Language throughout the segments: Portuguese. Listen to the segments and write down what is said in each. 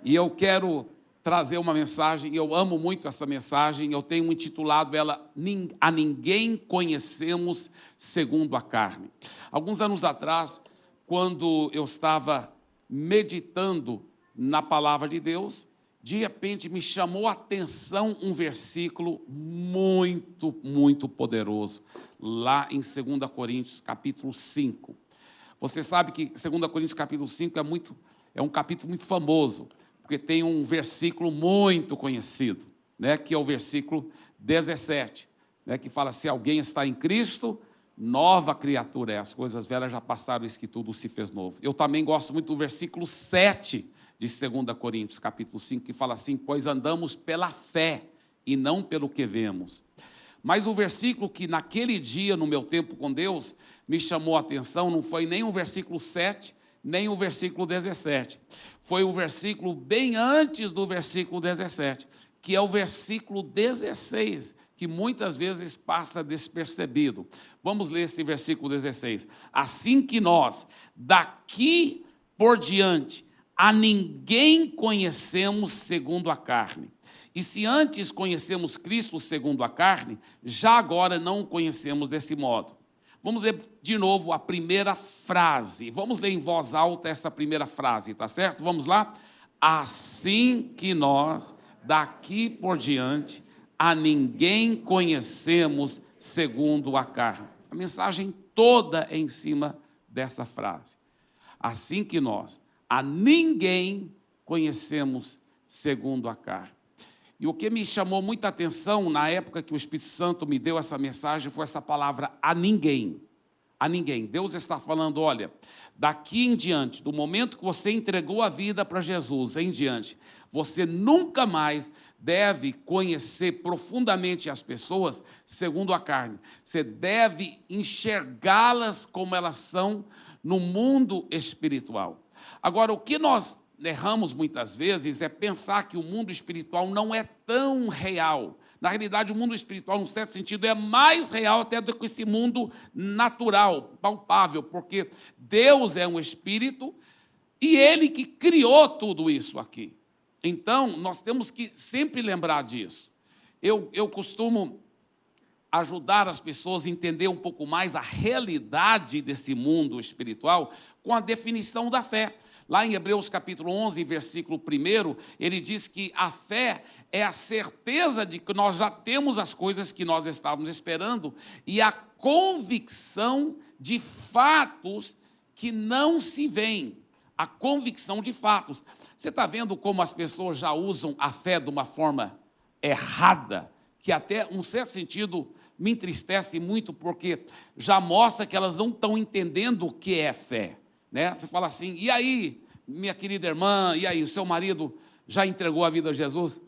E eu quero trazer uma mensagem, eu amo muito essa mensagem, eu tenho intitulado ela A Ninguém Conhecemos Segundo a Carne. Alguns anos atrás, quando eu estava meditando na palavra de Deus, de repente me chamou a atenção um versículo muito poderoso, lá em 2 Coríntios, capítulo 5. Você sabe que 2 Coríntios, capítulo 5, é um capítulo muito famoso, porque tem um versículo muito conhecido, né, que é o versículo 17, né, que fala: se alguém está em Cristo, nova criatura é, as coisas velhas já passaram, eis que tudo se fez novo. Eu também gosto muito do versículo 7 de 2 Coríntios, capítulo 5, que fala assim: pois andamos pela fé e não pelo que vemos. Mas o versículo que naquele dia, no meu tempo com Deus, me chamou a atenção, não foi nem o versículo 7, nem o versículo 17. Foi o versículo bem antes do versículo 17, que é o versículo 16, que muitas vezes passa despercebido. Vamos ler esse versículo 16. Assim que nós, daqui por diante, a ninguém conhecemos segundo a carne. E se antes conhecemos Cristo segundo a carne, já agora não o conhecemos desse modo. Vamos ler de novo a primeira frase. Vamos ler em voz alta essa primeira frase, tá certo? Vamos lá? Assim que nós, daqui por diante, a ninguém conhecemos segundo a carne. A mensagem toda é em cima dessa frase. Assim que nós, a ninguém conhecemos segundo a carne. E o que me chamou muita atenção na época que o Espírito Santo me deu essa mensagem foi essa palavra a ninguém. A ninguém. Deus está falando: olha, daqui em diante, do momento que você entregou a vida para Jesus em diante, você nunca mais deve conhecer profundamente as pessoas segundo a carne. Você deve enxergá-las como elas são no mundo espiritual. Agora, o que nós erramos muitas vezes é pensar que o mundo espiritual não é tão real. Na realidade, o mundo espiritual, num certo sentido, é mais real até do que esse mundo natural, palpável, porque Deus é um espírito e Ele que criou tudo isso aqui. Então, nós temos que sempre lembrar disso. Eu costumo ajudar as pessoas a entender um pouco mais a realidade desse mundo espiritual com a definição da fé. Lá em Hebreus capítulo 11, versículo 1, ele diz que a fé é a certeza de que nós já temos as coisas que nós estávamos esperando e a convicção de fatos que não se veem. A convicção de fatos. Você está vendo como as pessoas já usam a fé de uma forma errada, que até, num certo sentido, me entristece muito, porque já mostra que elas não estão entendendo o que é fé. Né? Você fala assim: e aí, minha querida irmã, e aí, o seu marido já entregou a vida a Jesus?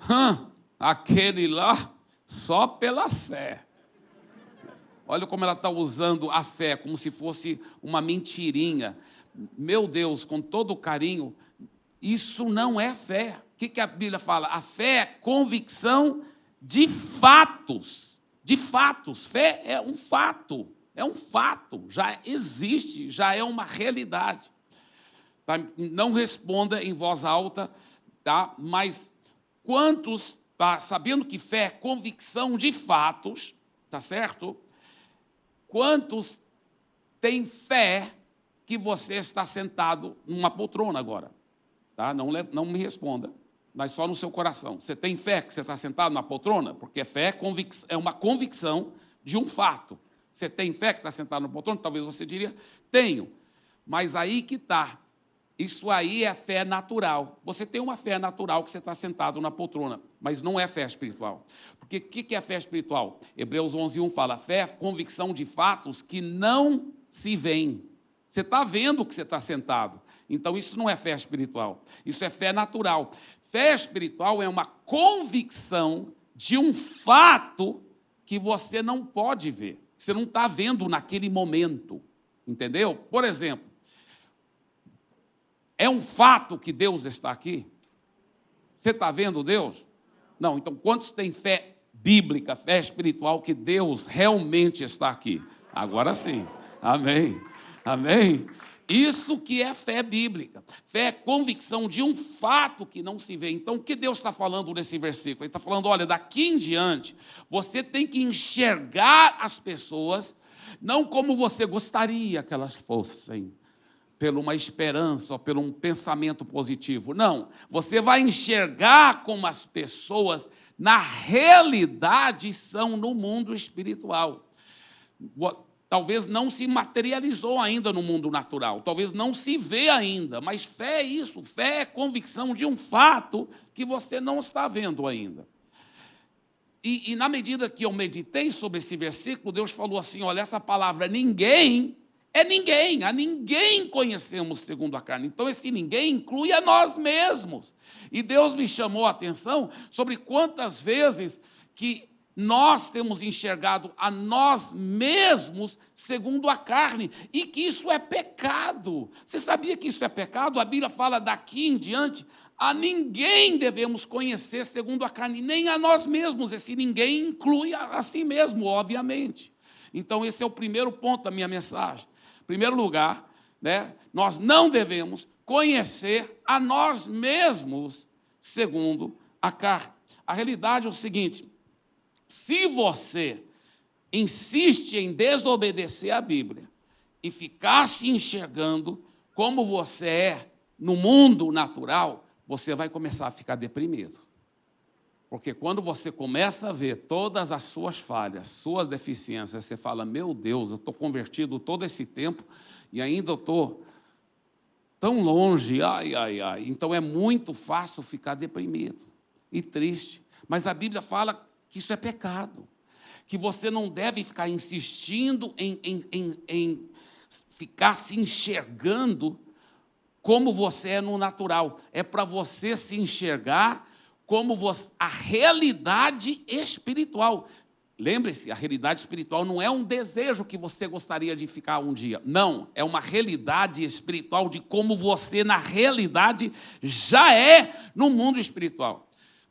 Aquele lá, só pela fé. Olha como ela está usando a fé, como se fosse uma mentirinha. Meu Deus, com todo carinho, isso não é fé. O que a Bíblia fala? A fé é convicção de fatos. De fatos. Fé é um fato. É um fato, já existe, já é uma realidade. Tá? Não responda em voz alta, tá? Mas quantos, tá? Sabendo que fé é convicção de fatos, tá certo? Quantos têm fé que você está sentado numa poltrona agora? Tá? Não me responda, mas só no seu coração. Você tem fé que você está sentado na poltrona? Porque fé é uma convicção de um fato. Você tem fé que está sentado no poltrona? Talvez você diria: tenho. Mas aí que está. Isso aí é fé natural. Você tem uma fé natural que você está sentado na poltrona, mas não é fé espiritual. Porque o que é fé espiritual? Hebreus 11:1 fala: fé é convicção de fatos que não se veem. Você está vendo que você está sentado. Então, isso não é fé espiritual. Isso é fé natural. Fé espiritual é uma convicção de um fato que você não pode ver. Você não está vendo naquele momento, entendeu? Por exemplo, é um fato que Deus está aqui? Você está vendo Deus? Não, então quantos têm fé bíblica, fé espiritual, que Deus realmente está aqui? Agora sim, amém, amém. Isso que é fé bíblica. Fé é convicção de um fato que não se vê. Então, o que Deus está falando nesse versículo? Ele está falando, olha, daqui em diante, você tem que enxergar as pessoas, não como você gostaria que elas fossem, por uma esperança ou por um pensamento positivo. Não, você vai enxergar como as pessoas, na realidade, são no mundo espiritual. Talvez não se materializou ainda no mundo natural, talvez não se vê ainda, mas fé é isso, fé é convicção de um fato que você não está vendo ainda. E na medida que eu meditei sobre esse versículo, Deus falou assim, olha, essa palavra ninguém, é ninguém, a ninguém conhecemos segundo a carne. Então esse ninguém inclui a nós mesmos. E Deus me chamou a atenção sobre quantas vezes que nós temos enxergado a nós mesmos segundo a carne, e que isso é pecado. Você sabia que isso é pecado? A Bíblia fala daqui em diante, a ninguém devemos conhecer segundo a carne, nem a nós mesmos. Esse ninguém inclui a si mesmo, obviamente. Então esse é o primeiro ponto da minha mensagem. Em primeiro lugar, nós não devemos conhecer a nós mesmos segundo a carne. A realidade é o seguinte, se você insiste em desobedecer a Bíblia e ficar se enxergando como você é no mundo natural, você vai começar a ficar deprimido. Porque quando você começa a ver todas as suas falhas, suas deficiências, você fala, meu Deus, eu estou convertido todo esse tempo e ainda estou tão longe, ai. Então é muito fácil ficar deprimido e triste. Mas a Bíblia fala que isso é pecado, que você não deve ficar insistindo em ficar se enxergando como você é no natural. É para você se enxergar como a realidade espiritual. Lembre-se, a realidade espiritual não é um desejo que você gostaria de ficar um dia. Não, é uma realidade espiritual de como você, na realidade, já é no mundo espiritual.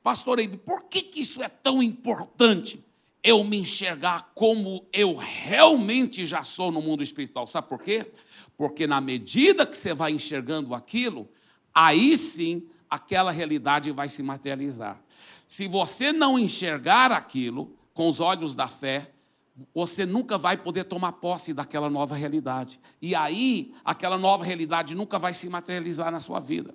Pastor Eibe, por que isso é tão importante? Eu me enxergar como eu realmente já sou no mundo espiritual. Sabe por quê? Porque na medida que você vai enxergando aquilo, aí sim, aquela realidade vai se materializar. Se você não enxergar aquilo com os olhos da fé, você nunca vai poder tomar posse daquela nova realidade. E aí, aquela nova realidade nunca vai se materializar na sua vida.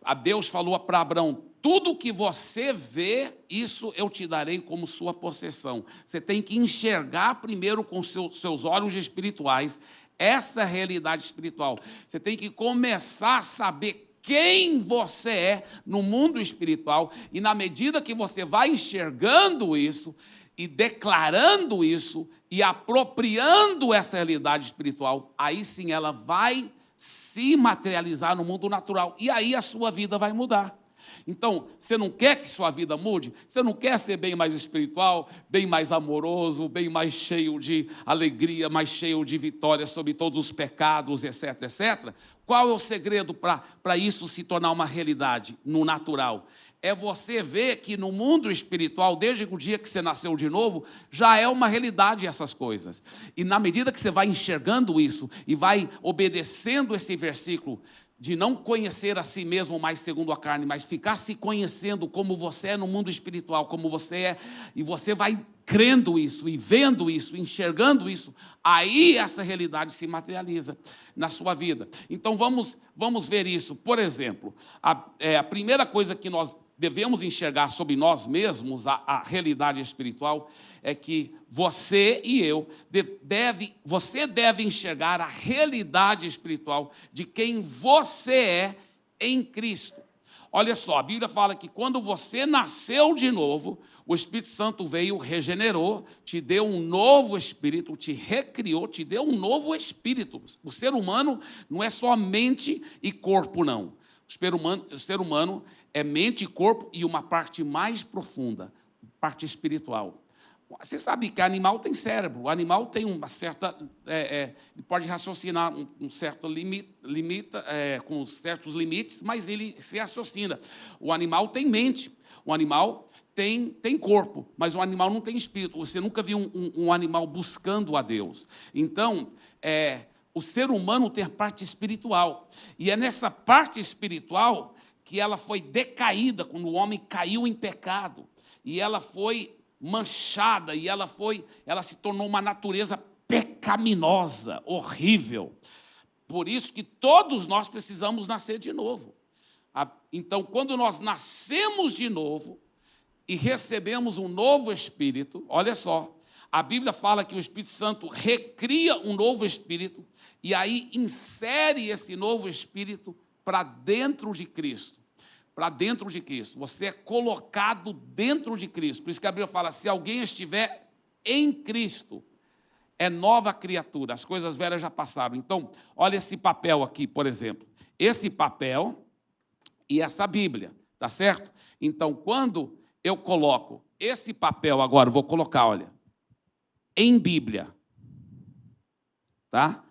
A Deus falou para Abraão, tudo que você vê, isso eu te darei como sua possessão. Você tem que enxergar primeiro com seus olhos espirituais essa realidade espiritual. Você tem que começar a saber quem você é no mundo espiritual, e na medida que você vai enxergando isso, e declarando isso, e apropriando essa realidade espiritual, aí sim ela vai se materializar no mundo natural, e aí a sua vida vai mudar. Então, você não quer que sua vida mude? Você não quer ser bem mais espiritual, bem mais amoroso, bem mais cheio de alegria, mais cheio de vitória sobre todos os pecados, etc, etc? Qual é o segredo para isso se tornar uma realidade no natural? É você ver que no mundo espiritual, desde o dia que você nasceu de novo, já é uma realidade essas coisas. E na medida que você vai enxergando isso e vai obedecendo esse versículo, de não conhecer a si mesmo mais segundo a carne, mas ficar se conhecendo como você é no mundo espiritual, como você é, e você vai crendo isso, e vendo isso, enxergando isso, aí essa realidade se materializa na sua vida. Então vamos ver isso. Por exemplo, a primeira coisa que nós devemos enxergar sobre nós mesmos, a realidade espiritual, é que você e eu, você deve enxergar a realidade espiritual de quem você é em Cristo. Olha só, a Bíblia fala que quando você nasceu de novo, o Espírito Santo veio, regenerou, te deu um novo espírito, te recriou, te deu um novo espírito. O ser humano não é só mente e corpo, não. O ser humano é mente e corpo e uma parte mais profunda, parte espiritual. Você sabe que animal tem cérebro, o animal tem uma certa, ele pode raciocinar um certo com certos limites, mas ele se raciocina. O animal tem mente, o animal tem corpo, mas o animal não tem espírito. Você nunca viu um animal buscando a Deus. Então, o ser humano tem a parte espiritual. E é nessa parte espiritual que ela foi decaída quando o homem caiu em pecado. E ela foi manchada, e ela se tornou uma natureza pecaminosa, horrível. Por isso que todos nós precisamos nascer de novo. Então, quando nós nascemos de novo e recebemos um novo Espírito, olha só, a Bíblia fala que o Espírito Santo recria um novo Espírito e aí insere esse novo Espírito para dentro de Cristo. Para dentro de Cristo. Você é colocado dentro de Cristo. Por isso que a Bíblia fala, se alguém estiver em Cristo, é nova criatura, as coisas velhas já passaram. Então, olha esse papel aqui, por exemplo. Esse papel e essa Bíblia, tá certo? Então, quando eu coloco esse papel agora, eu vou colocar, olha, em Bíblia, tá?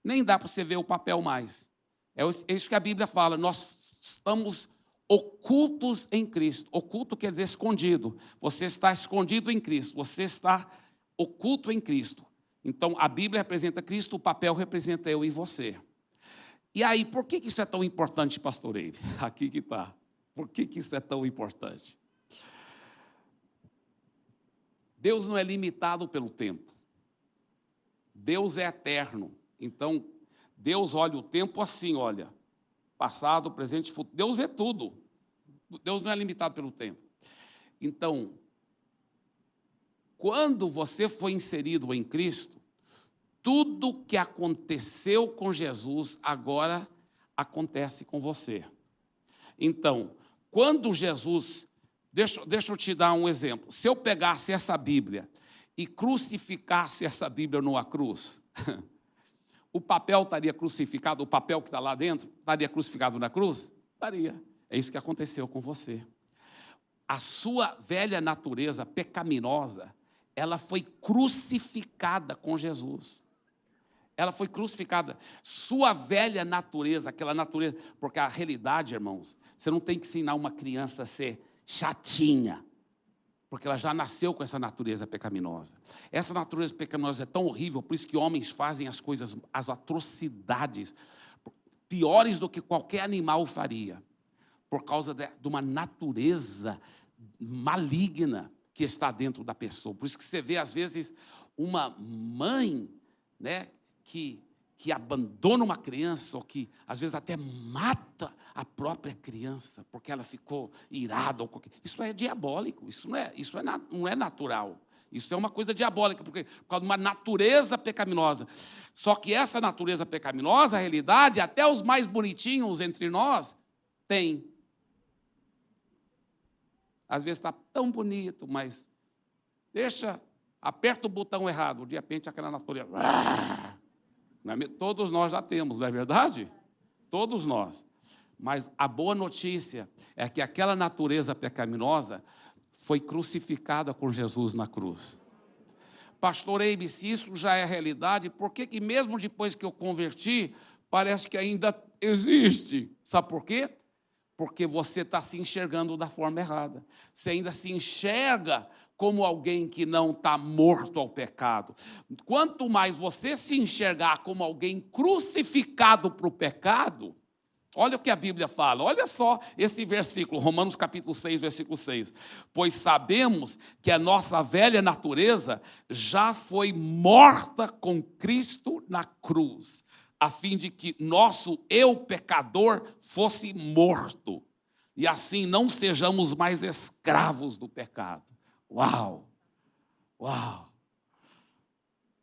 Nem dá para você ver o papel mais. É isso que a Bíblia fala, nós estamos ocultos em Cristo. Oculto quer dizer escondido. Você está escondido em Cristo, você está oculto em Cristo. Então, a Bíblia representa Cristo, o papel representa eu e você. E aí, por que isso é tão importante, pastor Eibe? Aqui que está. Por que isso é tão importante? Deus não é limitado pelo tempo. Deus é eterno. Então, Deus olha o tempo assim, olha. Passado, presente e futuro. Deus vê tudo. Deus não é limitado pelo tempo. Então, quando você foi inserido em Cristo, tudo que aconteceu com Jesus agora acontece com você. Então, quando Jesus... Deixa eu te dar um exemplo. Se eu pegasse essa Bíblia e crucificasse essa Bíblia numa cruz, o papel estaria crucificado, o papel que está lá dentro estaria crucificado na cruz? Estaria. É isso que aconteceu com você. A sua velha natureza pecaminosa, ela foi crucificada com Jesus. Ela foi crucificada. Sua velha natureza, aquela natureza... Porque a realidade, irmãos, você não tem que ensinar uma criança a ser chatinha, porque ela já nasceu com essa natureza pecaminosa. Essa natureza pecaminosa é tão horrível, por isso que homens fazem as coisas, as atrocidades, piores do que qualquer animal faria, por causa de uma natureza maligna que está dentro da pessoa. Por isso que você vê, às vezes, uma mãe, né, que abandona uma criança, ou que, às vezes, até mata a própria criança, porque ela ficou irada. Isso é diabólico, isso não é natural. Isso é uma coisa diabólica, por causa de uma natureza pecaminosa. Só que essa natureza pecaminosa, a realidade, até os mais bonitinhos entre nós, têm. Às vezes está tão bonito, mas aperta o botão errado, de repente aquela natureza... Todos nós já temos, não é verdade? Todos nós. Mas a boa notícia é que aquela natureza pecaminosa foi crucificada com Jesus na cruz. Pastor Eibe, se isso já é realidade, por que mesmo depois que eu converti, parece que ainda existe? Sabe por quê? Porque você está se enxergando da forma errada. Você ainda se enxerga como alguém que não está morto ao pecado. Quanto mais você se enxergar como alguém crucificado para o pecado, olha o que a Bíblia fala, olha só esse versículo, Romanos capítulo 6, versículo 6. Pois sabemos que a nossa velha natureza já foi morta com Cristo na cruz, a fim de que nosso eu pecador fosse morto, e assim não sejamos mais escravos do pecado. Uau! Uau!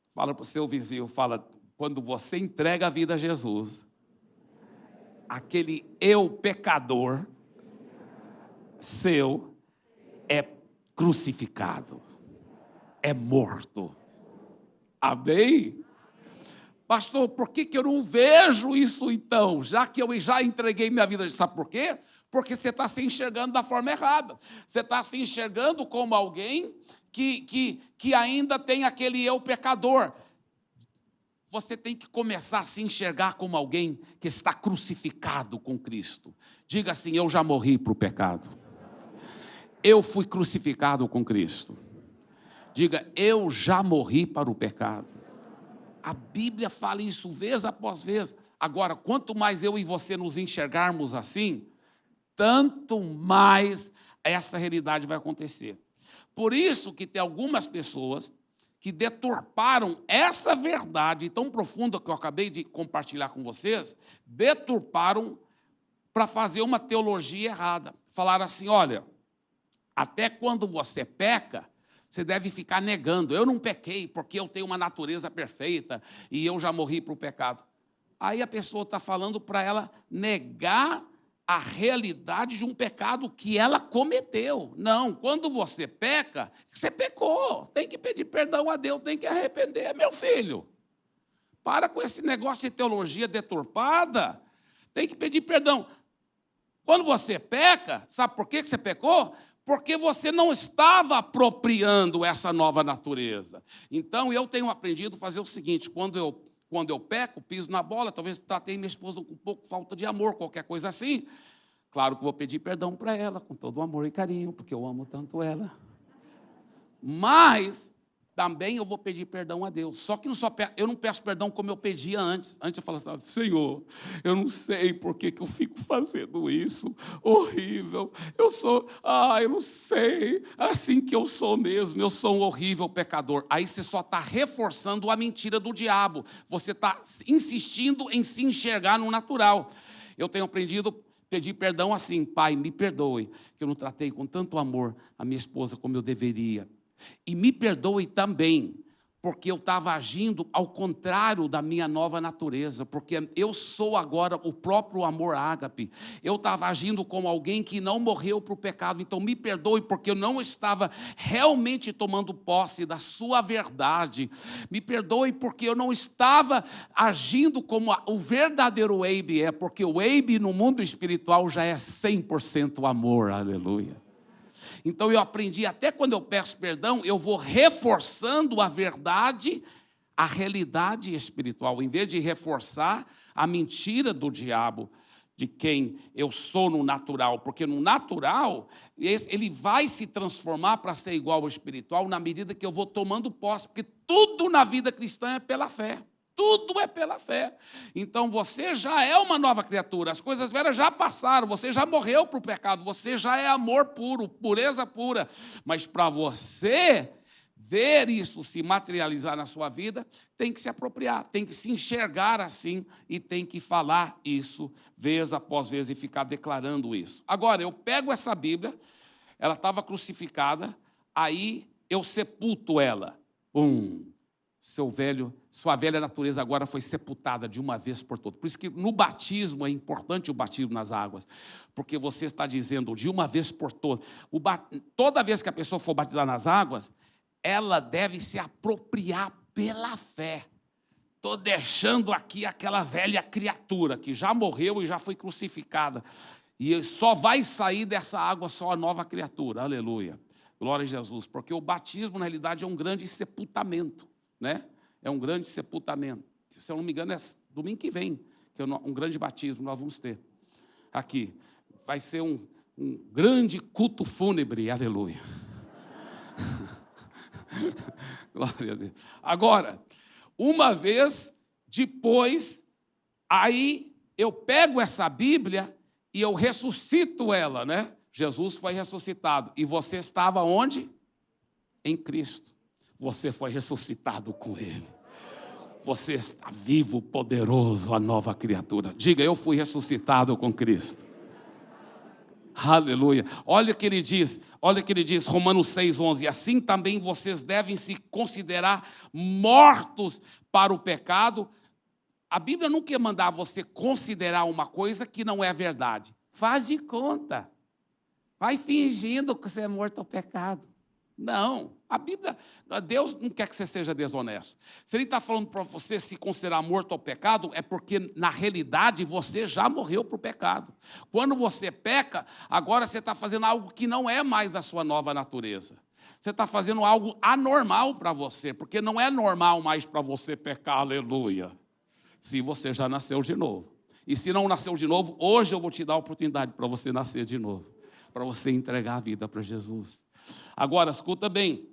Fala para o seu vizinho, fala, quando você entrega a vida a Jesus, aquele eu pecador seu é crucificado, é morto. Amém? Pastor, por que eu não vejo isso então? Já que eu já entreguei minha vida, sabe por quê? Porque você está se enxergando da forma errada. Você está se enxergando como alguém que ainda tem aquele eu pecador. Você tem que começar a se enxergar como alguém que está crucificado com Cristo. Diga assim, eu já morri para o pecado. Eu fui crucificado com Cristo. Diga, eu já morri para o pecado. A Bíblia fala isso vez após vez. Agora, quanto mais eu e você nos enxergarmos assim, tanto mais essa realidade vai acontecer. Por isso que tem algumas pessoas que deturparam essa verdade tão profunda que eu acabei de compartilhar com vocês, deturparam para fazer uma teologia errada. Falaram assim, olha, até quando você peca, você deve ficar negando. Eu não pequei porque eu tenho uma natureza perfeita e eu já morri para o pecado. Aí a pessoa está falando para ela negar a realidade de um pecado que ela cometeu. Não, quando você peca, você pecou. Tem que pedir perdão a Deus, tem que arrepender, meu filho. Para com esse negócio de teologia deturpada. Tem que pedir perdão. Quando você peca, sabe por que você pecou? Porque você não estava apropriando essa nova natureza. Então, eu tenho aprendido a fazer o seguinte, quando eu peco, piso na bola, talvez tratei minha esposa com um pouco de falta de amor, qualquer coisa assim, claro que vou pedir perdão para ela, com todo o amor e carinho, porque eu amo tanto ela. Mas também eu vou pedir perdão a Deus. Só que eu não peço perdão como eu pedia antes. Antes eu falava assim, Senhor, eu não sei por que eu fico fazendo isso. Horrível. Eu não sei. Assim que eu sou mesmo, eu sou um horrível pecador. Aí você só está reforçando a mentira do diabo. Você está insistindo em se enxergar no natural. Eu tenho aprendido a pedir perdão assim, Pai, me perdoe, que eu não tratei com tanto amor a minha esposa como eu deveria. E me perdoe também, porque eu estava agindo ao contrário da minha nova natureza, porque eu sou agora o próprio amor ágape. Eu estava agindo como alguém que não morreu para o pecado, então me perdoe, porque eu não estava realmente tomando posse da sua verdade. Me perdoe, porque eu não estava agindo como o verdadeiro Abe é, porque o Abe no mundo espiritual já é 100% amor, aleluia. Então eu aprendi, até quando eu peço perdão, eu vou reforçando a verdade, a realidade espiritual, em vez de reforçar a mentira do diabo, de quem eu sou no natural. Porque no natural, ele vai se transformar para ser igual ao espiritual na medida que eu vou tomando posse, porque tudo na vida cristã é pela fé. Tudo é pela fé. Então você já é uma nova criatura. As coisas velhas já passaram. Você já morreu para o pecado. Você já é amor puro, pureza pura. Mas para você ver isso se materializar na sua vida, tem que se apropriar, tem que se enxergar assim e tem que falar isso vez após vez e ficar declarando isso. Agora, eu pego essa Bíblia, ela estava crucificada, aí eu sepulto ela. Sua velha natureza agora foi sepultada de uma vez por todas. Por isso que no batismo é importante o batismo nas águas, porque você está dizendo de uma vez por todas. Toda vez que a pessoa for batizar nas águas, ela deve se apropriar pela fé. Estou deixando aqui aquela velha criatura que já morreu e já foi crucificada. E só vai sair dessa água só a nova criatura. Aleluia. Glória a Jesus. Porque o batismo, na realidade, é um grande sepultamento. Né? É um grande sepultamento. Se eu não me engano, é domingo que vem, que é um grande batismo nós vamos ter aqui. Vai ser um grande culto fúnebre, aleluia. Glória a Deus. Agora, uma vez depois, aí eu pego essa Bíblia e eu ressuscito ela, né? Jesus foi ressuscitado. E você estava onde? Em Cristo. Você foi ressuscitado com Ele. Você está vivo, poderoso, a nova criatura. Diga, eu fui ressuscitado com Cristo. Aleluia. Olha o que ele diz, Romanos 6:11. Assim também vocês devem se considerar mortos para o pecado. A Bíblia não quer mandar você considerar uma coisa que não é verdade. Faz de conta. Vai fingindo que você é morto ao pecado. Não, Deus não quer que você seja desonesto. Se Ele está falando para você se considerar morto ao pecado, é porque, na realidade, você já morreu para o pecado. Quando você peca, agora você está fazendo algo que não é mais da sua nova natureza. Você está fazendo algo anormal para você, porque não é normal mais para você pecar, aleluia, se você já nasceu de novo. E se não nasceu de novo, hoje eu vou te dar a oportunidade para você nascer de novo, para você entregar a vida para Jesus. Agora, escuta bem,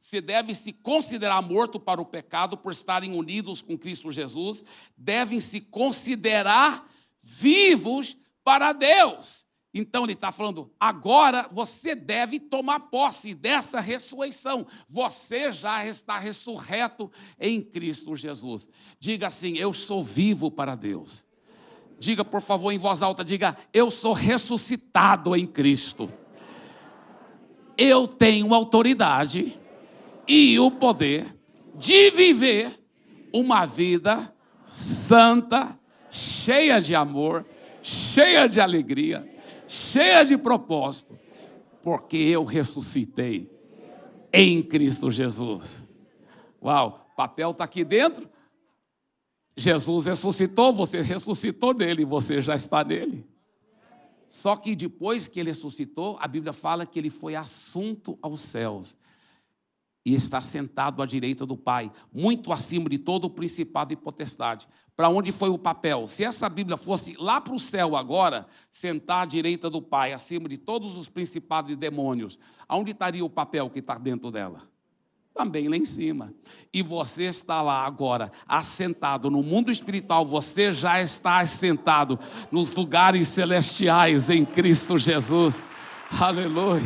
se deve se considerar morto para o pecado por estarem unidos com Cristo Jesus, devem se considerar vivos para Deus. Então ele está falando, agora você deve tomar posse dessa ressurreição. Você já está ressurreto em Cristo Jesus. Diga assim, eu sou vivo para Deus. Diga, por favor, em voz alta, diga, eu sou ressuscitado em Cristo. Eu tenho autoridade e o poder de viver uma vida santa, cheia de amor, cheia de alegria, cheia de propósito, porque eu ressuscitei em Cristo Jesus. Uau, o papel está aqui dentro. Jesus ressuscitou, você ressuscitou nele, você já está nele. Só que depois que ele ressuscitou, a Bíblia fala que ele foi assunto aos céus e está sentado à direita do Pai, muito acima de todo o principado e potestade. Para onde foi o papel? Se essa Bíblia fosse lá para o céu agora, sentar à direita do Pai, acima de todos os principados e demônios, aonde estaria o papel que está dentro dela? Também lá em cima. E você está lá agora, assentado no mundo espiritual, você já está assentado nos lugares celestiais em Cristo Jesus. Aleluia.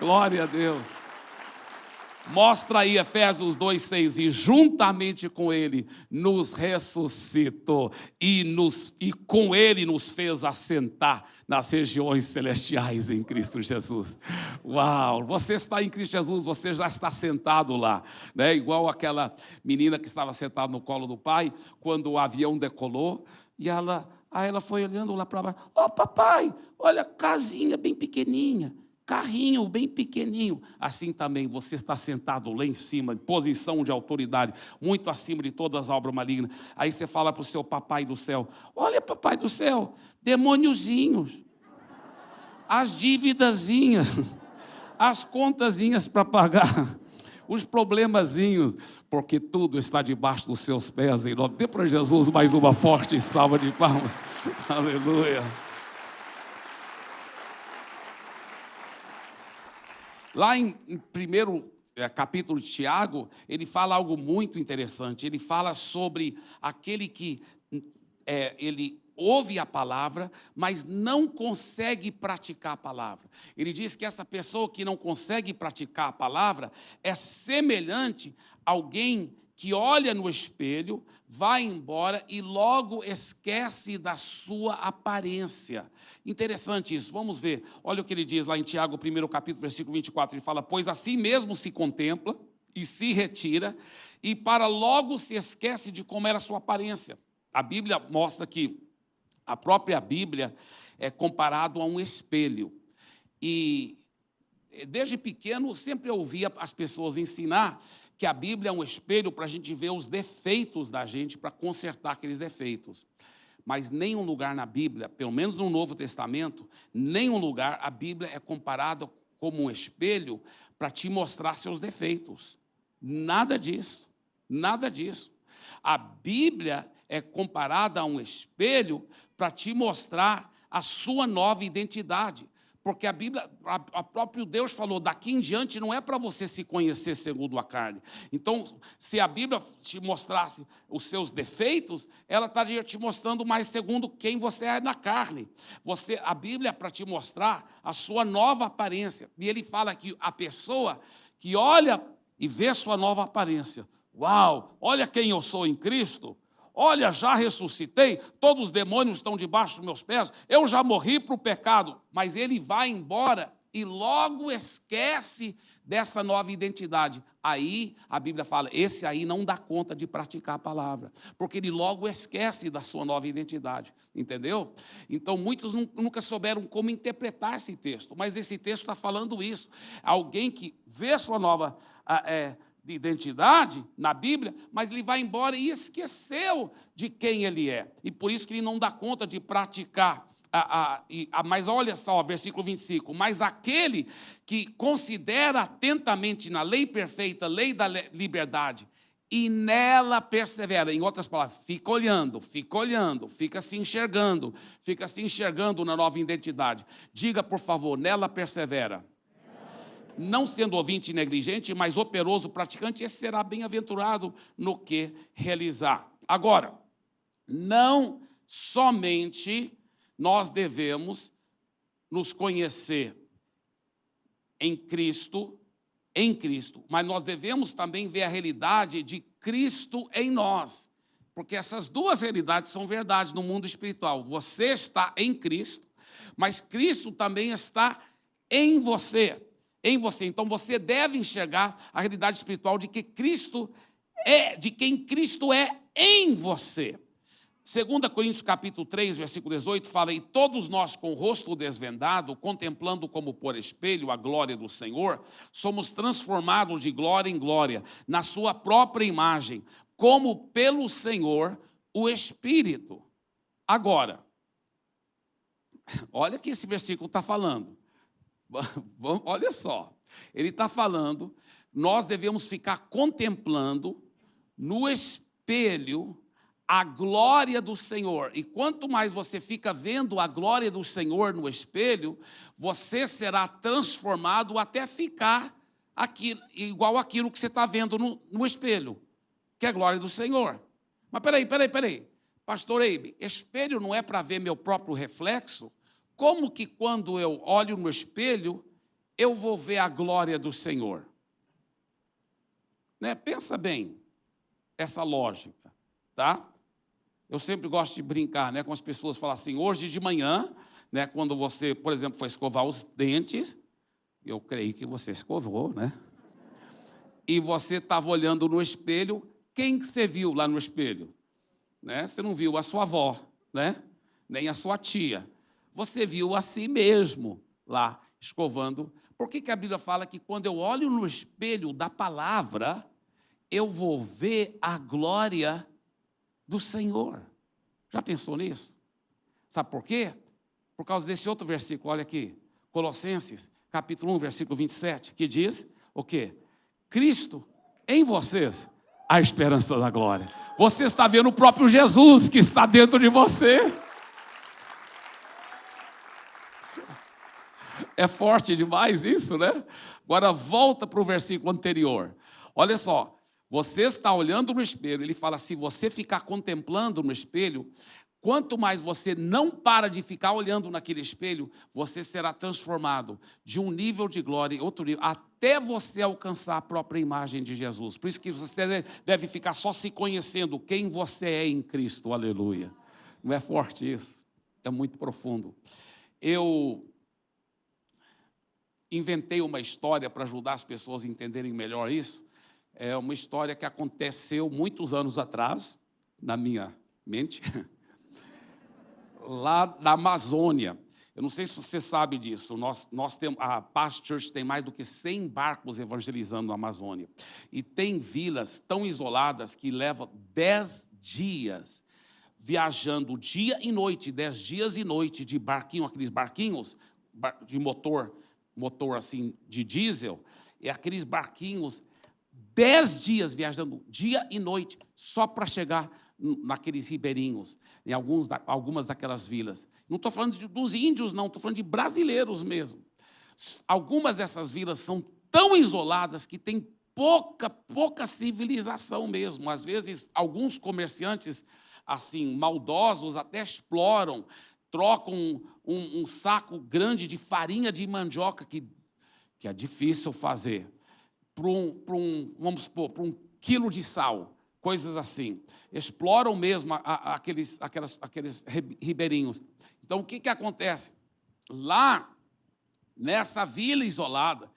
Glória a Deus. Mostra aí Efésios 2,6, e juntamente com ele nos ressuscitou e com ele nos fez assentar nas regiões celestiais em Cristo Jesus. Uau, você está em Cristo Jesus, você já está sentado lá, né? Igual aquela menina que estava sentada no colo do pai, quando o avião decolou, e ela foi olhando lá para baixo, papai, olha a casinha bem pequenininha, carrinho bem pequenininho. Assim também você está sentado lá em cima, em posição de autoridade, muito acima de todas as obras malignas. Aí você fala para o seu papai do céu, olha papai do céu, demôniozinhos, as dívidazinhas, as contazinhas para pagar, os problemazinhos, porque tudo está debaixo dos seus pés. Em nome, dê para Jesus mais uma forte salva de palmas. Aleluia. Lá em primeiro capítulo de Tiago, ele fala algo muito interessante. Ele fala sobre aquele que ele ouve a palavra, mas não consegue praticar a palavra. Ele diz que essa pessoa que não consegue praticar a palavra é semelhante a alguém que olha no espelho, vai embora e logo esquece da sua aparência. Interessante isso, vamos ver. Olha o que ele diz lá em Tiago, 1º capítulo, versículo 24, ele fala, pois assim mesmo se contempla e se retira, e para logo se esquece de como era a sua aparência. A Bíblia mostra que a própria Bíblia é comparado a um espelho. E desde pequeno sempre ouvia as pessoas ensinar que a Bíblia é um espelho para a gente ver os defeitos da gente, para consertar aqueles defeitos. Mas nenhum lugar na Bíblia, pelo menos no Novo Testamento, nenhum lugar a Bíblia é comparada como um espelho para te mostrar seus defeitos. Nada disso, nada disso. A Bíblia é comparada a um espelho para te mostrar a sua nova identidade. Porque a Bíblia, a próprio Deus falou, daqui em diante não é para você se conhecer segundo a carne. Então, se a Bíblia te mostrasse os seus defeitos, ela estaria te mostrando mais segundo quem você é na carne. A Bíblia é para te mostrar a sua nova aparência. E ele fala que a pessoa que olha e vê sua nova aparência, uau, olha quem eu sou em Cristo, olha, já ressuscitei, todos os demônios estão debaixo dos meus pés, eu já morri para o pecado. Mas ele vai embora e logo esquece dessa nova identidade. Aí a Bíblia fala, esse aí não dá conta de praticar a palavra, porque ele logo esquece da sua nova identidade, entendeu? Então muitos nunca souberam como interpretar esse texto, mas esse texto está falando isso. Alguém que vê sua nova de identidade na Bíblia, mas ele vai embora e esqueceu de quem ele é. E por isso que ele não dá conta de praticar. Mas olha só, versículo 25. Mas aquele que considera atentamente na lei perfeita, lei da liberdade, e nela persevera, em outras palavras, fica olhando, fica se enxergando na nova identidade. Diga, por favor, nela persevera. não sendo ouvinte negligente, mas operoso praticante, esse será bem-aventurado no que realizar. Agora, não somente nós devemos nos conhecer em Cristo, mas nós devemos também ver a realidade de Cristo em nós, porque essas duas realidades são verdade no mundo espiritual. Você está em Cristo, mas Cristo também está em você. Então você deve enxergar a realidade espiritual de que Cristo de quem Cristo é em você. 2 Coríntios capítulo 3, versículo 18, fala: e todos nós com o rosto desvendado, contemplando como por espelho a glória do Senhor, somos transformados de glória em glória, na sua própria imagem, como pelo Senhor o Espírito. Agora, olha o que esse versículo está falando. Olha só, ele está falando, nós devemos ficar contemplando no espelho a glória do Senhor. E quanto mais você fica vendo a glória do Senhor no espelho, você será transformado até ficar igual aquilo que você está vendo no espelho, que é a glória do Senhor. Mas peraí. Pastor Eibe, espelho não é para ver meu próprio reflexo? Como que quando eu olho no espelho, eu vou ver a glória do Senhor? Né? Pensa bem essa lógica, tá? Eu sempre gosto de brincar, né, com as pessoas, falar assim: hoje de manhã, né, quando você, por exemplo, foi escovar os dentes, eu creio que você escovou, né? E você estava olhando no espelho, quem que você viu lá no espelho? Né? Você não viu a sua avó, né? Nem a sua tia. Você viu a si mesmo lá, escovando. Por que a Bíblia fala que quando eu olho no espelho da palavra, eu vou ver a glória do Senhor? Já pensou nisso? Sabe por quê? Por causa desse outro versículo, olha aqui, Colossenses, capítulo 1, versículo 27, que diz o quê? Cristo em vocês, a esperança da glória. Você está vendo o próprio Jesus que está dentro de você. É forte demais isso, né? Agora volta para o versículo anterior. Olha só. Você está olhando no espelho, ele fala: se você ficar contemplando no espelho, quanto mais você não para de ficar olhando naquele espelho, você será transformado de um nível de glória em outro nível, até você alcançar a própria imagem de Jesus. Por isso que você deve ficar só se conhecendo quem você é em Cristo, aleluia. Não é forte isso? É muito profundo. Eu inventei uma história para ajudar as pessoas a entenderem melhor isso. É uma história que aconteceu muitos anos atrás, na minha mente, lá na Amazônia. Eu não sei se você sabe disso, nós temos, a Paz Church tem mais do que 100 barcos evangelizando na Amazônia. E tem vilas tão isoladas que levam 10 dias viajando dia e noite, 10 dias e noite de barquinho, aqueles barquinhos de motor assim, de diesel, e aqueles barquinhos 10 dias viajando dia e noite só para chegar naqueles ribeirinhos, em algumas daquelas vilas. Não estou falando dos índios, não, estou falando de brasileiros mesmo. Algumas dessas vilas são tão isoladas que tem pouca civilização mesmo. Às vezes, alguns comerciantes assim maldosos até exploram, trocam um saco grande de farinha de mandioca, que é difícil fazer, vamos supor, para 1 quilo de sal, coisas assim. Exploram mesmo aqueles ribeirinhos. Então, o que acontece? Lá, nessa vila isolada,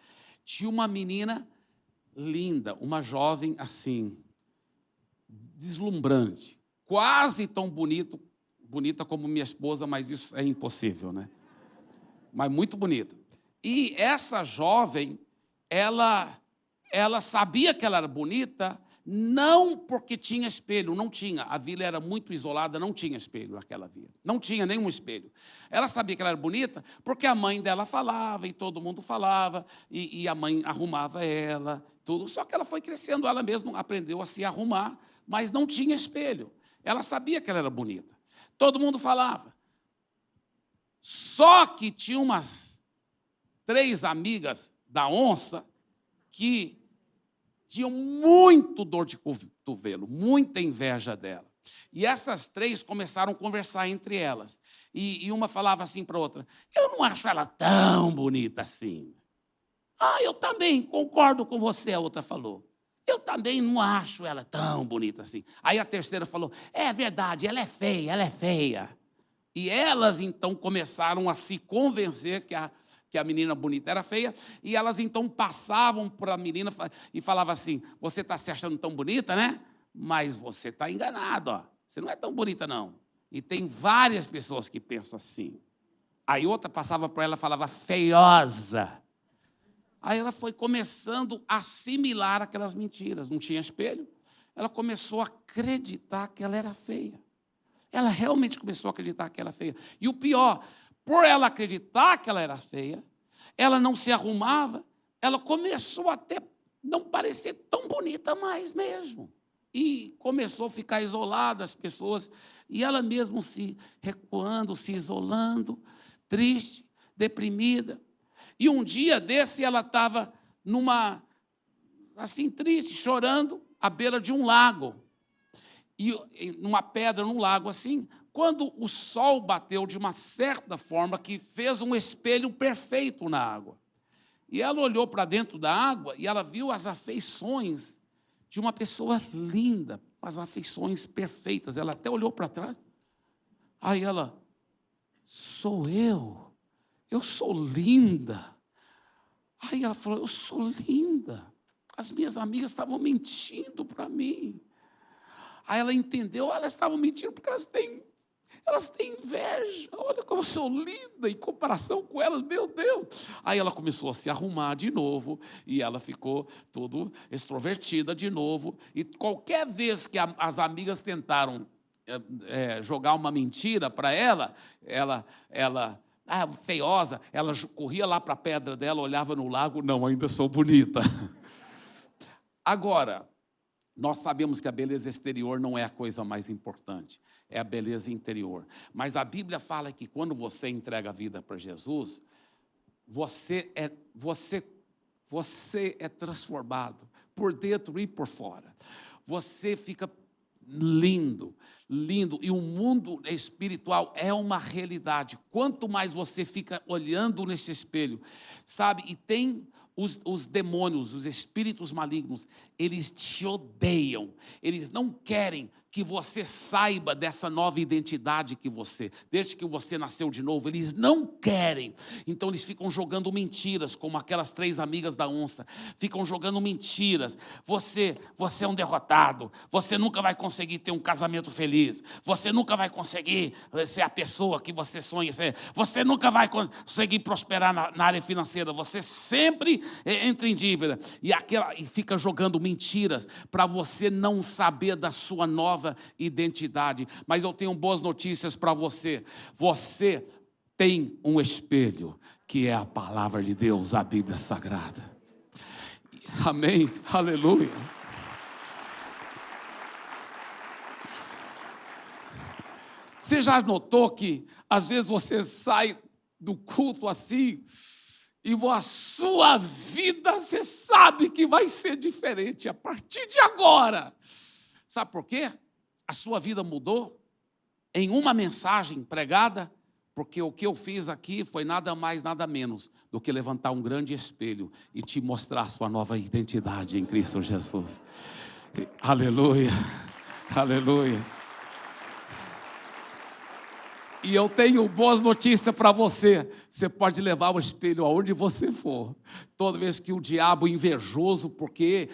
tinha uma menina linda, uma jovem assim, deslumbrante, quase tão bonita como minha esposa, mas isso é impossível, né? Mas muito bonita. E essa jovem, ela sabia que ela era bonita, não porque tinha espelho, não tinha. A vila era muito isolada, não tinha espelho naquela vila. Não tinha nenhum espelho. Ela sabia que ela era bonita porque a mãe dela falava, e todo mundo falava, e a mãe arrumava ela, tudo. Só que ela foi crescendo, ela mesma aprendeu a se arrumar, mas não tinha espelho. Ela sabia que ela era bonita. Todo mundo falava. Só que tinha umas 3 amigas da onça que tinham muito dor de cotovelo, muita inveja dela. E essas três começaram a conversar entre elas. E uma falava assim para a outra: eu não acho ela tão bonita assim. Ah, eu também concordo com você, a outra falou. Eu também não acho ela tão bonita assim. Aí a terceira falou: é verdade, ela é feia, ela é feia. E elas então começaram a se convencer que a menina bonita era feia, e elas então passavam para a menina e falavam assim: você está se achando tão bonita, né? Mas você está enganado, ó. Você não é tão bonita, não. E tem várias pessoas que pensam assim. Aí outra passava por ela e falava: feiosa. Aí ela foi começando a assimilar aquelas mentiras. Não tinha espelho. Ela começou a acreditar que ela era feia. Ela realmente começou a acreditar que ela era feia. E o pior, por ela acreditar que ela era feia, ela não se arrumava, ela começou até não parecer tão bonita mais mesmo. E começou a ficar isolada das pessoas, e ela mesma se recuando, se isolando, triste, deprimida. E um dia desse ela estava assim, triste, chorando, à beira de um lago. E numa pedra, num lago assim, quando o sol bateu de uma certa forma que fez um espelho perfeito na água. E ela olhou para dentro da água e ela viu as afeições de uma pessoa linda, as afeições perfeitas. Ela até olhou para trás. Aí ela: sou eu sou linda. Aí ela falou: eu sou linda. As minhas amigas estavam mentindo para mim. Aí ela entendeu: elas estavam mentindo porque elas têm inveja. Olha como eu sou linda em comparação com elas, meu Deus. Aí ela começou a se arrumar de novo, e ela ficou toda extrovertida de novo. E qualquer vez que as amigas tentaram jogar uma mentira para ela feiosa, ela corria lá para a pedra dela, olhava no lago: não, ainda sou bonita. Agora, nós sabemos que a beleza exterior não é a coisa mais importante, é a beleza interior. Mas a Bíblia fala que quando você entrega a vida para Jesus, você é transformado por dentro e por fora. Você fica lindo, lindo. E o mundo espiritual é uma realidade. Quanto mais você fica olhando nesse espelho, sabe? E tem os demônios, os espíritos malignos, eles te odeiam. Eles não querem que você saiba dessa nova identidade que você, desde que você nasceu de novo, eles não querem. Então eles ficam jogando mentiras, como aquelas três amigas da onça, ficam jogando mentiras. Você é um derrotado, você nunca vai conseguir ter um casamento feliz, você nunca vai conseguir ser a pessoa que você sonha ser, você nunca vai conseguir prosperar na área financeira, você sempre entra em dívida, e fica jogando mentiras para você não saber da sua nova identidade. Mas eu tenho boas notícias para você. Você tem um espelho, que é a palavra de Deus, a Bíblia Sagrada. Amém, aleluia. Você já notou que às vezes você sai do culto assim e a sua vida, você sabe que vai ser diferente a partir de agora? Sabe por quê? A sua vida mudou em uma mensagem pregada, porque o que eu fiz aqui foi nada mais, nada menos do que levantar um grande espelho e te mostrar a sua nova identidade em Cristo Jesus. Aleluia, aleluia. E eu tenho boas notícias para você. Você pode levar o espelho aonde você for. Toda vez que o diabo invejoso, porque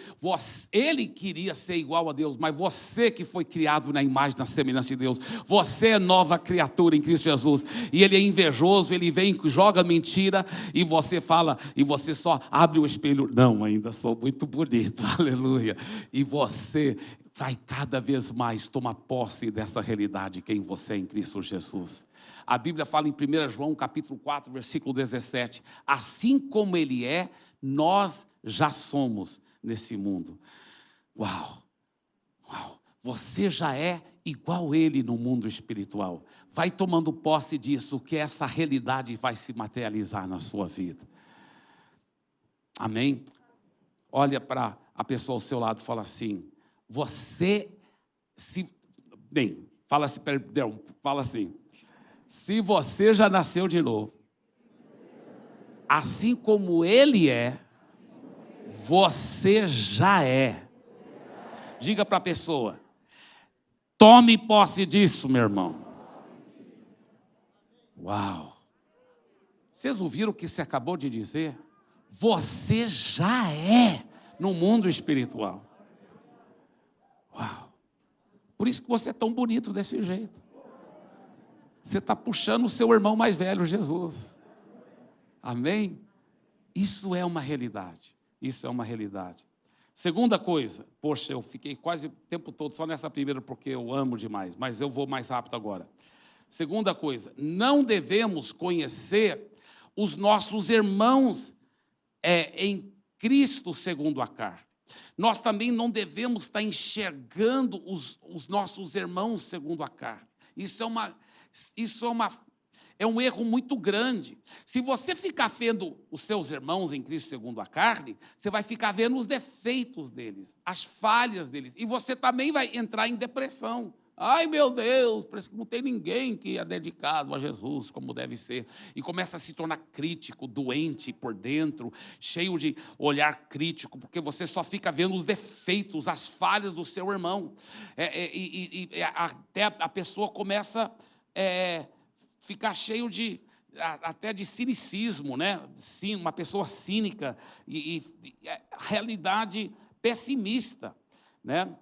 ele queria ser igual a Deus, mas você que foi criado na imagem, na semelhança de Deus, você é nova criatura em Cristo Jesus. E ele é invejoso, ele vem, joga mentira, e você fala, e você só abre o espelho: não, ainda sou muito bonito, aleluia. E você vai cada vez mais tomar posse dessa realidade, quem você é em Cristo Jesus. A Bíblia fala em 1 João, capítulo 4, versículo 17, assim como Ele é, nós já somos nesse mundo. Uau, uau, você já é igual Ele no mundo espiritual. Vai tomando posse disso, que essa realidade vai se materializar na sua vida. Amém? Olha para a pessoa ao seu lado e fala assim, fala assim, se você já nasceu de novo, assim como ele é, você já é. Diga para a pessoa, tome posse disso, meu irmão. Uau! Vocês ouviram o que você acabou de dizer? Você já é no mundo espiritual. Uau! Por isso que você é tão bonito desse jeito. Você está puxando o seu irmão mais velho, Jesus. Amém? Isso é uma realidade. Isso é uma realidade. Segunda coisa, poxa, eu fiquei quase o tempo todo só nessa primeira porque eu amo demais, mas eu vou mais rápido agora. Segunda coisa, não devemos conhecer os nossos irmãos em Cristo segundo a carne. Nós também não devemos estar enxergando os nossos irmãos segundo a carne. Isso é um erro muito grande. Se você ficar vendo os seus irmãos em Cristo segundo a carne, você vai ficar vendo os defeitos deles, as falhas deles, e você também vai entrar em depressão. Ai, meu Deus, parece que não tem ninguém que é dedicado a Jesus como deve ser. E começa a se tornar crítico, doente por dentro, cheio de olhar crítico, porque você só fica vendo os defeitos, as falhas do seu irmão. Até a pessoa começa a ficar cheio até de cinicismo, né? Sim, uma pessoa cínica e realidade pessimista, né?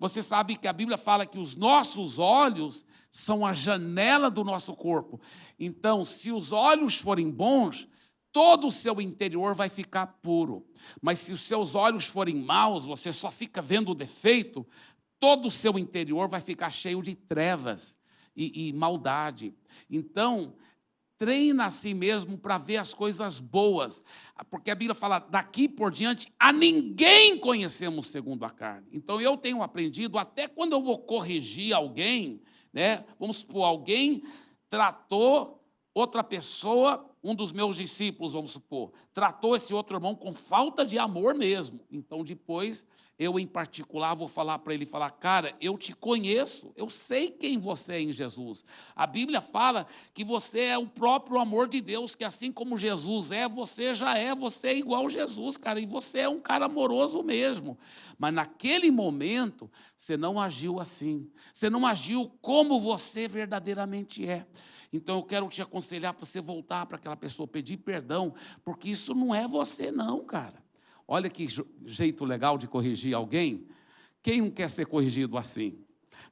Você sabe que a Bíblia fala que os nossos olhos são a janela do nosso corpo. Então, se os olhos forem bons, todo o seu interior vai ficar puro. Mas se os seus olhos forem maus, você só fica vendo o defeito, todo o seu interior vai ficar cheio de trevas e maldade. Então, treina a si mesmo para ver as coisas boas, porque a Bíblia fala, daqui por diante, a ninguém conhecemos segundo a carne. Então, eu tenho aprendido, até quando eu vou corrigir alguém, né, vamos supor, alguém tratou outra pessoa, um dos meus discípulos, vamos supor, tratou esse outro irmão com falta de amor mesmo. Então, depois, eu em particular vou falar para ele, cara, eu te conheço, eu sei quem você é em Jesus. A Bíblia fala que você é o próprio amor de Deus, que assim como Jesus você já é, você é igual a Jesus, cara, e você é um cara amoroso mesmo. Mas naquele momento, você não agiu assim, você não agiu como você verdadeiramente é. Então, eu quero te aconselhar para você voltar para aquela pessoa, pedir perdão, porque isso não é você não, cara. Olha que jeito legal de corrigir alguém. Quem não quer ser corrigido assim?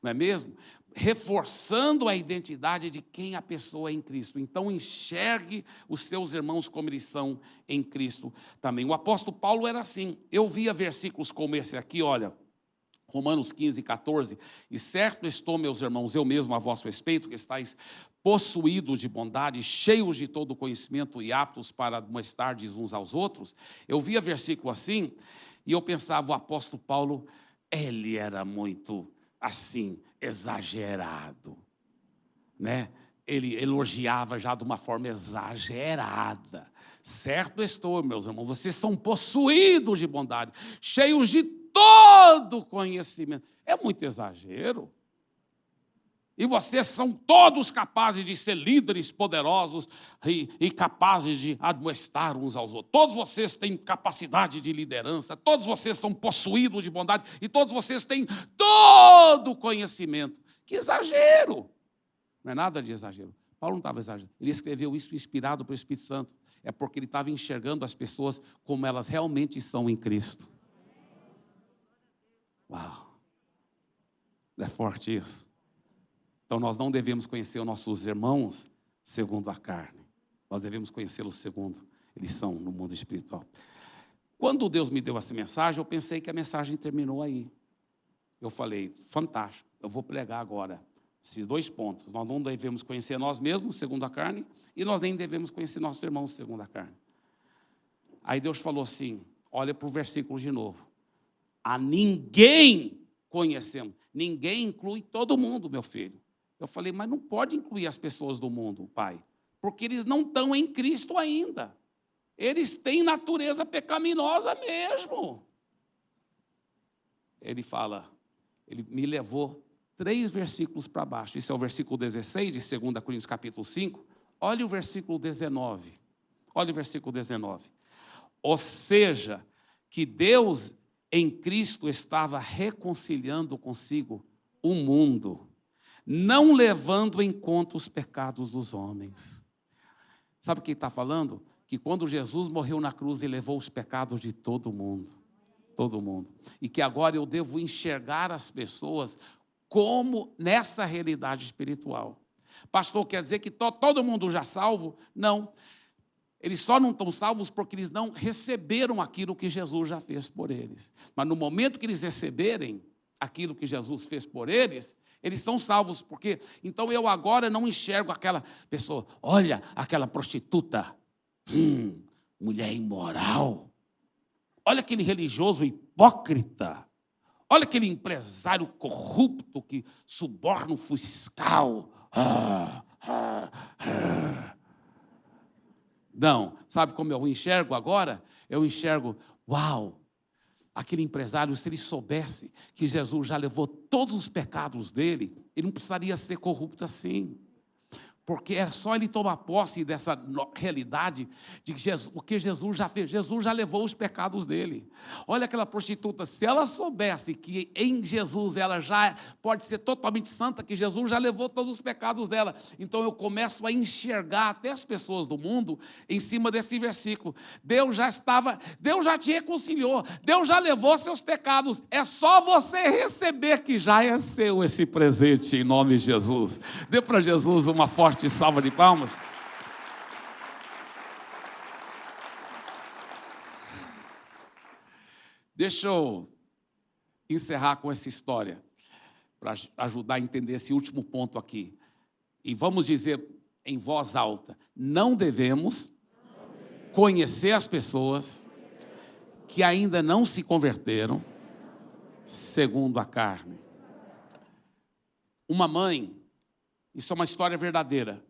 Não é mesmo? Reforçando a identidade de quem a pessoa é em Cristo. Então, enxergue os seus irmãos como eles são em Cristo também. O apóstolo Paulo era assim. Eu via versículos como esse aqui, olha, Romanos 15, 14, e certo estou, meus irmãos, eu mesmo a vosso respeito, que estáis possuídos de bondade, cheios de todo conhecimento e aptos para admoestardes uns aos outros. Eu via versículo assim, e eu pensava, o apóstolo Paulo, ele era muito, assim, exagerado, né? Ele elogiava já de uma forma exagerada. Certo estou, meus irmãos, vocês são possuídos de bondade, cheios de todo conhecimento. É muito exagero. E vocês são todos capazes de ser líderes poderosos e capazes de admoestar uns aos outros. Todos vocês têm capacidade de liderança, todos vocês são possuídos de bondade e todos vocês têm todo conhecimento. Que exagero! Não é nada de exagero. Paulo não estava exagerando. Ele escreveu isso inspirado pelo Espírito Santo. É porque ele estava enxergando as pessoas como elas realmente são em Cristo. Uau! É forte isso. Então, nós não devemos conhecer os nossos irmãos segundo a carne. Nós devemos conhecê-los segundo eles são no mundo espiritual. Quando Deus me deu essa mensagem, eu pensei que a mensagem terminou aí. Eu falei, fantástico, eu vou pregar agora esses 2 pontos. Nós não devemos conhecer nós mesmos segundo a carne e nós nem devemos conhecer nossos irmãos segundo a carne. Aí Deus falou assim, olha para o versículo de novo. A ninguém conhecemos. Ninguém inclui todo mundo, meu filho. Eu falei, mas não pode incluir as pessoas do mundo, pai, porque eles não estão em Cristo ainda. Eles têm natureza pecaminosa mesmo. Ele fala, ele me levou 3 versículos para baixo. Isso é o versículo 16 de 2 Coríntios capítulo 5. Olha o versículo 19. Olha o versículo 19. Ou seja, que Deus em Cristo estava reconciliando consigo o mundo, não levando em conta os pecados dos homens. Sabe o que ele está falando? Que quando Jesus morreu na cruz, ele levou os pecados de todo mundo. Todo mundo. E que agora eu devo enxergar as pessoas como nessa realidade espiritual. Pastor, quer dizer que todo mundo já salvo? Não. Eles só não estão salvos porque eles não receberam aquilo que Jesus já fez por eles. Mas no momento que eles receberem aquilo que Jesus fez por eles, eles são salvos. Porque então eu agora não enxergo aquela pessoa, olha aquela prostituta, mulher imoral. Olha aquele religioso hipócrita. Olha aquele empresário corrupto que suborna o fiscal. Não, sabe como eu enxergo agora? Eu enxergo, uau, aquele empresário, se ele soubesse que Jesus já levou todos os pecados dele, ele não precisaria ser corrupto assim. Porque é só ele tomar posse dessa realidade de que Jesus, o que Jesus já fez. Jesus já levou os pecados dele. Olha aquela prostituta, se ela soubesse que em Jesus ela já pode ser totalmente santa, que Jesus já levou todos os pecados dela. Então eu começo a enxergar até as pessoas do mundo em cima desse versículo. Deus já te reconciliou, Deus já levou seus pecados. É só você receber que já é seu esse presente em nome de Jesus. Dê para Jesus uma forte salva de palmas. Deixa eu encerrar com essa história, para ajudar a entender esse último ponto aqui. E vamos dizer em voz alta, não devemos conhecer as pessoas que ainda não se converteram segundo a carne. Uma mãe, isso é uma história verdadeira.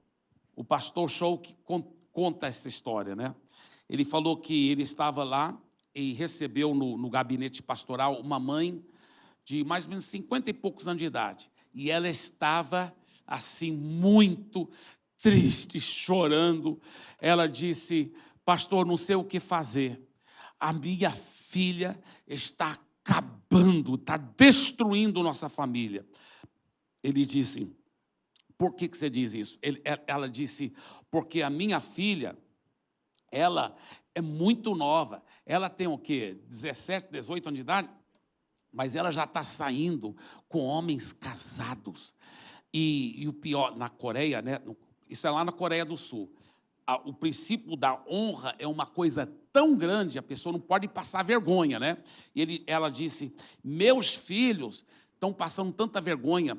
O pastor Show que conta essa história, né? Ele falou que ele estava lá e recebeu no gabinete pastoral uma mãe de mais ou menos 50 e poucos anos de idade. E ela estava, assim, muito triste, chorando. Ela disse, pastor, não sei o que fazer. A minha filha está acabando, está destruindo nossa família. Ele disse, por que você diz isso? Ela disse, porque a minha filha, ela é muito nova. Ela tem o quê? 17, 18 anos de idade? Mas ela já está saindo com homens casados. E o pior, na Coreia, né? Isso é lá na Coreia do Sul. O princípio da honra é uma coisa tão grande, a pessoa não pode passar vergonha, né? Ela disse, meus filhos estão passando tanta vergonha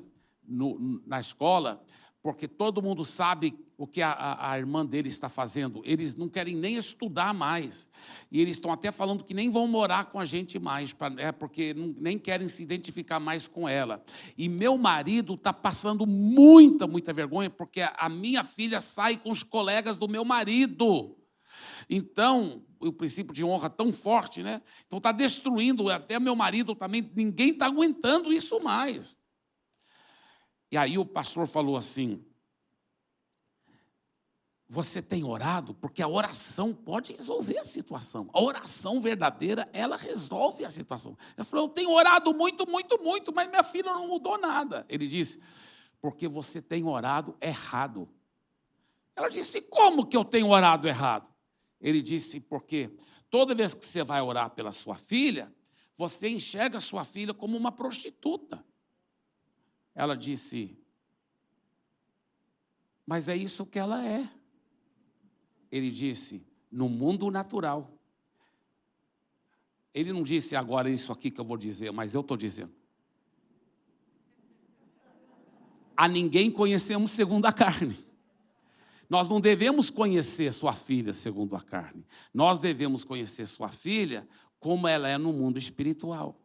na escola, porque todo mundo sabe o que a irmã dele está fazendo. Eles não querem nem estudar mais. E eles estão até falando que nem vão morar com a gente mais, porque nem querem se identificar mais com ela. E meu marido está passando muita vergonha, porque a minha filha sai com os colegas do meu marido. Então, o princípio de honra tão forte, né? Então está destruindo, até meu marido também, ninguém está aguentando isso mais. E aí o pastor falou assim, você tem orado? Porque a oração pode resolver a situação. A oração verdadeira, ela resolve a situação. Ele falou, eu tenho orado muito, mas minha filha não mudou nada. Ele disse, porque você tem orado errado. Ela disse, como que eu tenho orado errado? Ele disse, porque toda vez que você vai orar pela sua filha, você enxerga a sua filha como uma prostituta. Ela disse, mas é isso que ela é. Ele disse, no mundo natural. Ele não disse agora isso aqui que eu vou dizer, mas eu estou dizendo. A ninguém conhecemos segundo a carne. Nós não devemos conhecer sua filha segundo a carne. Nós devemos conhecer sua filha como ela é no mundo espiritual.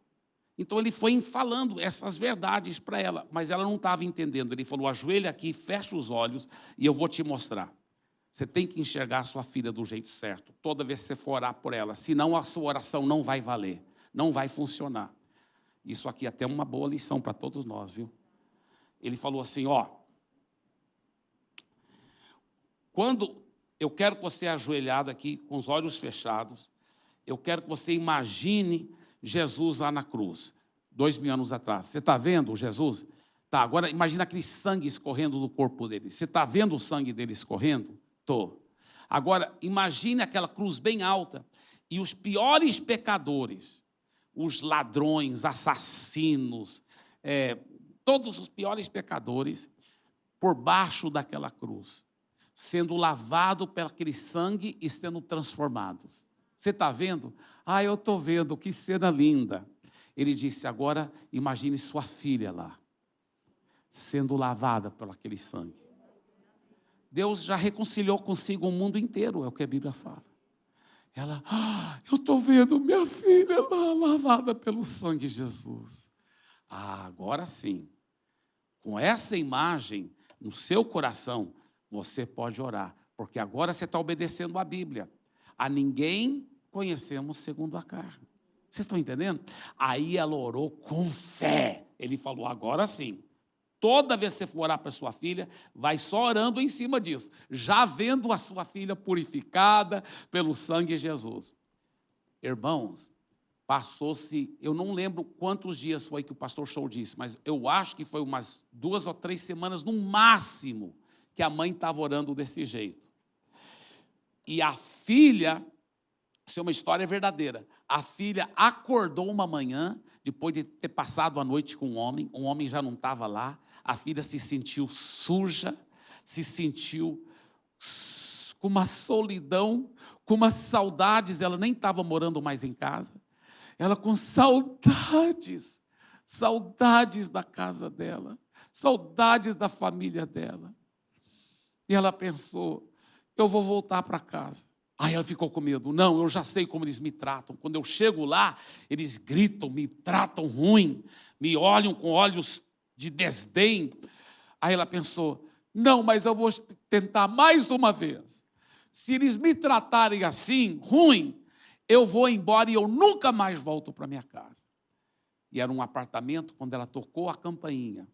Então ele foi falando essas verdades para ela, mas ela não estava entendendo. Ele falou, ajoelha aqui, fecha os olhos e eu vou te mostrar. Você tem que enxergar a sua filha do jeito certo, toda vez que você for orar por ela, senão a sua oração não vai valer, não vai funcionar. Isso aqui é até uma boa lição para todos nós, viu? Ele falou assim, quando eu quero que você ajoelhado aqui, com os olhos fechados, eu quero que você imagine Jesus lá na cruz, 2000 anos atrás. Você está vendo Jesus? Tá, agora imagina aquele sangue escorrendo do corpo dele. Você está vendo o sangue dele escorrendo? Estou. Agora, imagine aquela cruz bem alta e os piores pecadores, os ladrões, assassinos, todos os piores pecadores, por baixo daquela cruz, sendo lavado por aquele sangue e sendo transformados. Você está vendo? Eu estou vendo, que cena linda. Ele disse, agora imagine sua filha lá, sendo lavada por aquele sangue. Deus já reconciliou consigo o mundo inteiro, é o que a Bíblia fala. Ela, eu estou vendo minha filha lá, lavada pelo sangue de Jesus. Agora sim, com essa imagem no seu coração, você pode orar, porque agora você está obedecendo a Bíblia. A ninguém conhecemos segundo a carne. Vocês estão entendendo? Aí ela orou com fé. Ele falou, agora sim. Toda vez que você for orar para sua filha, vai só orando em cima disso, já vendo a sua filha purificada pelo sangue de Jesus. Irmãos, passou-se, eu não lembro quantos dias foi que o pastor Show disse, mas eu acho que foi umas 2 ou 3 semanas no máximo que a mãe estava orando desse jeito. E a filha, isso é uma história verdadeira, a filha acordou uma manhã, depois de ter passado a noite com um homem já não estava lá, a filha se sentiu suja, se sentiu com uma solidão, com umas saudades, ela nem estava morando mais em casa, ela com saudades da casa dela, saudades da família dela. E ela pensou, eu vou voltar para casa. Aí ela ficou com medo. Não, eu já sei como eles me tratam. Quando eu chego lá, eles gritam, me tratam ruim, me olham com olhos de desdém. Aí ela pensou, não, mas eu vou tentar mais uma vez. Se eles me tratarem assim, ruim, eu vou embora e eu nunca mais volto para minha casa. E era um apartamento, quando ela tocou a campainha,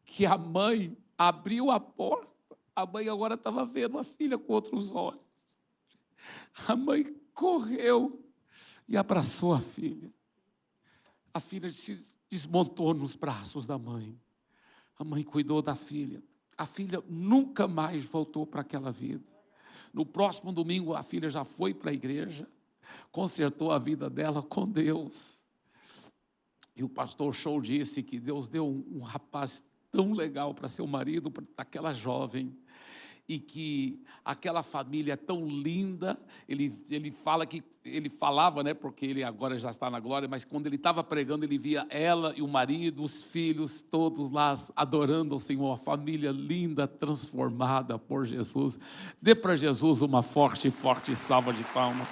que a mãe abriu a porta. A mãe agora estava vendo a filha com outros olhos. A mãe correu e abraçou a filha. A filha se desmontou nos braços da mãe. A mãe cuidou da filha. A filha nunca mais voltou para aquela vida. No próximo domingo, a filha já foi para a igreja, consertou a vida dela com Deus. E o pastor Show disse que Deus deu um rapaz tão legal para ser o marido daquela jovem, e que aquela família é tão linda. Ele falava, né, porque ele agora já está na glória, mas quando ele estava pregando, ele via ela e o marido, os filhos, todos lá adorando o Senhor, a família linda, transformada por Jesus. Dê para Jesus uma forte salva de palmas.